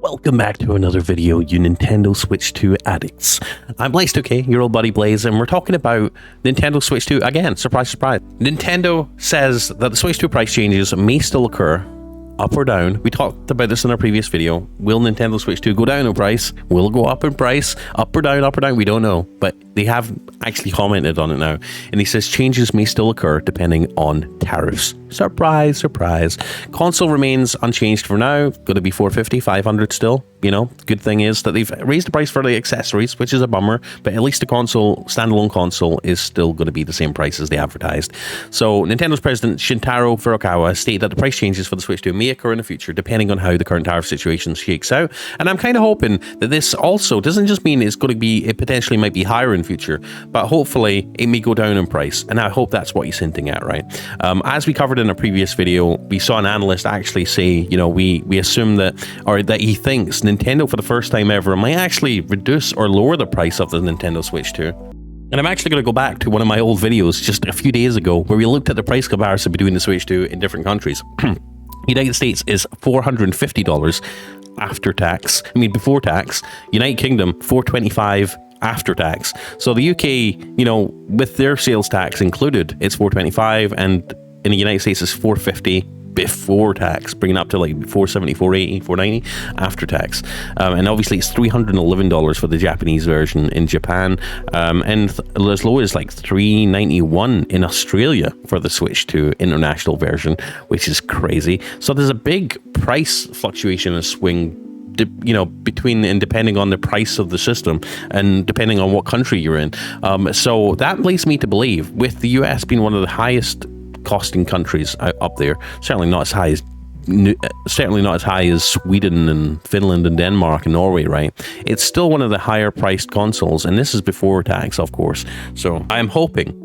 Welcome back to another video, you Nintendo Switch 2 addicts. I'm Blaze2K, your old buddy Blaze, and we're talking about Nintendo Switch 2 again. Surprise, surprise. Nintendo says that the Switch 2 price changes may still occur, up or down. We talked about this in our previous video. Will Nintendo Switch 2 go down in price? Will it go up in price? Up or down, up or down? We don't know, but they have actually commented on it now. And he says changes may still occur depending on tariffs. Surprise, surprise. Console remains unchanged for now. Going to be $450, $500 still. You know, good thing is that they've raised the price for the accessories, which is a bummer, but at least the console, standalone console, is still going to be the same price as they advertised. So Nintendo's President Shuntaro Furukawa stated that the price changes for the Switch 2 may occur in the future, depending on how the current tariff situation shakes out. And I'm kind of hoping that this also doesn't just mean it's going to be, it potentially might be higher in future, but hopefully it may go down in price. And I hope that's what he's hinting at, right? As we covered in a previous video, we saw an analyst actually say, you know, we assume that, or that he thinks Nintendo for the first time ever might actually reduce or lower the price of the Nintendo Switch 2. And I'm actually going to go back to one of my old videos just a few days ago where we looked at the price comparison between the Switch 2 in different countries. United States is $450 after tax. I mean, before tax. United Kingdom, $425 after tax. So the UK, you know, with their sales tax included, it's $425, and in the United States, it's $450 before tax, bringing it up to like $470, $480, $490 after tax. And obviously it's $311 for the Japanese version in Japan, and as low as like $391 in Australia for the Switch 2 international version, which is crazy. So there's a big price fluctuation and swing, you know, between and depending on the price of the system and depending on what country you're in. So that leads me to believe, with the US being one of the highest costing countries up there, certainly not as high as Sweden and Finland and Denmark and Norway, right? It's still one of the higher priced consoles, and this is before tax, of course. So I'm hoping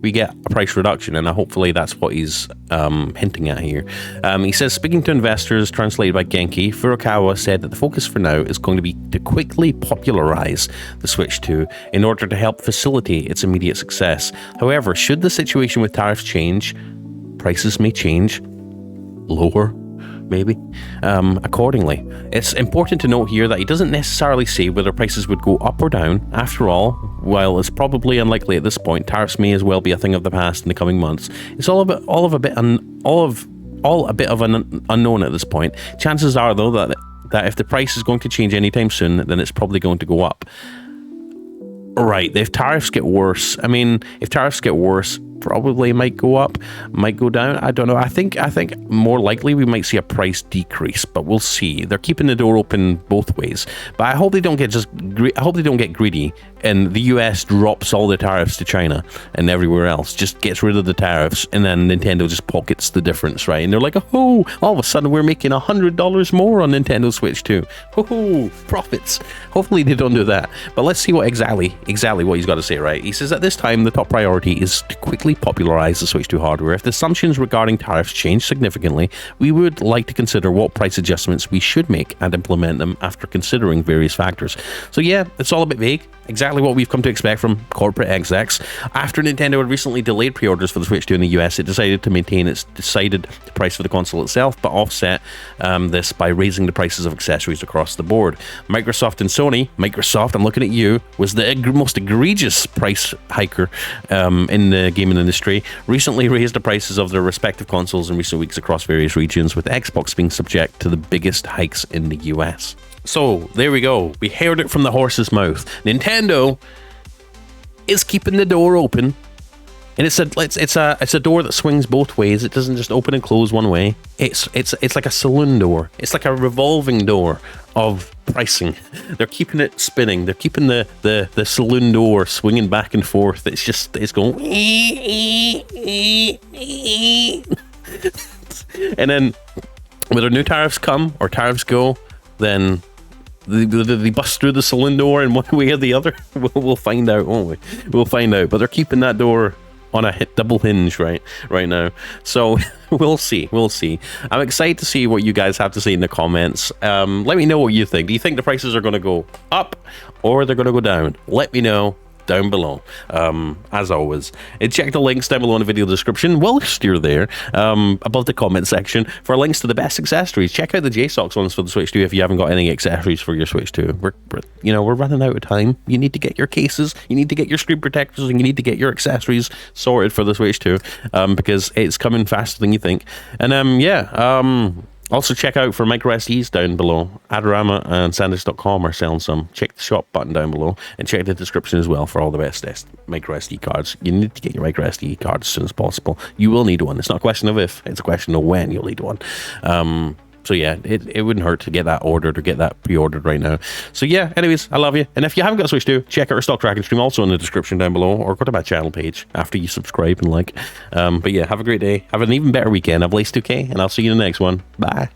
we get a price reduction, and hopefully that's what he's hinting at here. He says, speaking to investors, translated by Genki, Furukawa said that the focus for now is going to be to quickly popularize the Switch 2 in order to help facilitate its immediate success. However, should the situation with tariffs change, prices may change lower, maybe, accordingly. It's important to note here that he doesn't necessarily say whether prices would go up or down. After all, while it's probably unlikely at this point, tariffs may as well be a thing of the past in the coming months. It's all a bit of an unknown at this point. Chances are, though, that if the price is going to change anytime soon, then it's probably going to go up. Right, if tariffs get worse, I mean, if tariffs get worse, probably might go up, might go down. I don't know. I think more likely we might see a price decrease, but we'll see. They're keeping the door open both ways. But I hope they don't get greedy and the US drops all the tariffs to China and everywhere else, just gets rid of the tariffs, and then Nintendo just pockets the difference, right? And they're like, oh, all of a sudden we're making $100 more on Nintendo Switch 2. Oh, profits. Hopefully they don't do that. But let's see what exactly what he's got to say, right? He says at this time the top priority is to quickly popularize the Switch 2 hardware. If the assumptions regarding tariffs change significantly, we would like to consider what price adjustments we should make and implement them after considering various factors. So yeah, it's all a bit vague. Exactly what we've come to expect from corporate execs. After Nintendo had recently delayed pre-orders for the Switch 2 in the US, it decided to maintain its decided price for the console itself, but offset this by raising the prices of accessories across the board. Microsoft and Sony, Microsoft, I'm looking at you, was the most egregious price hiker in the gaming industry, recently raised the prices of their respective consoles in recent weeks across various regions, with Xbox being subject to the biggest hikes in the US. So there we go. We heard it from the horse's mouth. Nintendo is keeping the door open, and it's a door that swings both ways. It doesn't just open and close one way. It's like a saloon door. It's like a revolving door of pricing. They're keeping it spinning. They're keeping the saloon door swinging back and forth. It's going and then whether new tariffs come or tariffs go, then they bust through the saloon door in one way or the other. We'll find out, won't we? We'll find out. But they're keeping that door on a double hinge right now. So we'll see. I'm excited to see what you guys have to say in the comments. Let me know what you think. Do you think the prices are going to go up or they're going to go down? Let me know. down below, as always. And check the links down below in the video description whilst you're there, above the comment section, for links to the best accessories. Check out the JSOX ones for the Switch 2 if you haven't got any accessories for your Switch 2. We're running out of time. You need to get your cases, you need to get your screen protectors, and you need to get your accessories sorted for the Switch 2, because it's coming faster than you think. And also check out for micro SDs down below. Adorama and Sandisk.com are selling some. Check the shop button down below, and check the description as well for all the best micro SD cards. You need to get your micro SD card as soon as possible. You will need one. It's not a question of if, it's a question of when you'll need one. So yeah, it wouldn't hurt to get that ordered or get that pre-ordered right now. So yeah, anyways, I love you. And if you haven't got a Switch 2, check out our stock tracking stream, also in the description down below, or go to my channel page after you subscribe and like. But yeah, have a great day. Have an even better weekend. I've Lace2K, and I'll see you in the next one. Bye.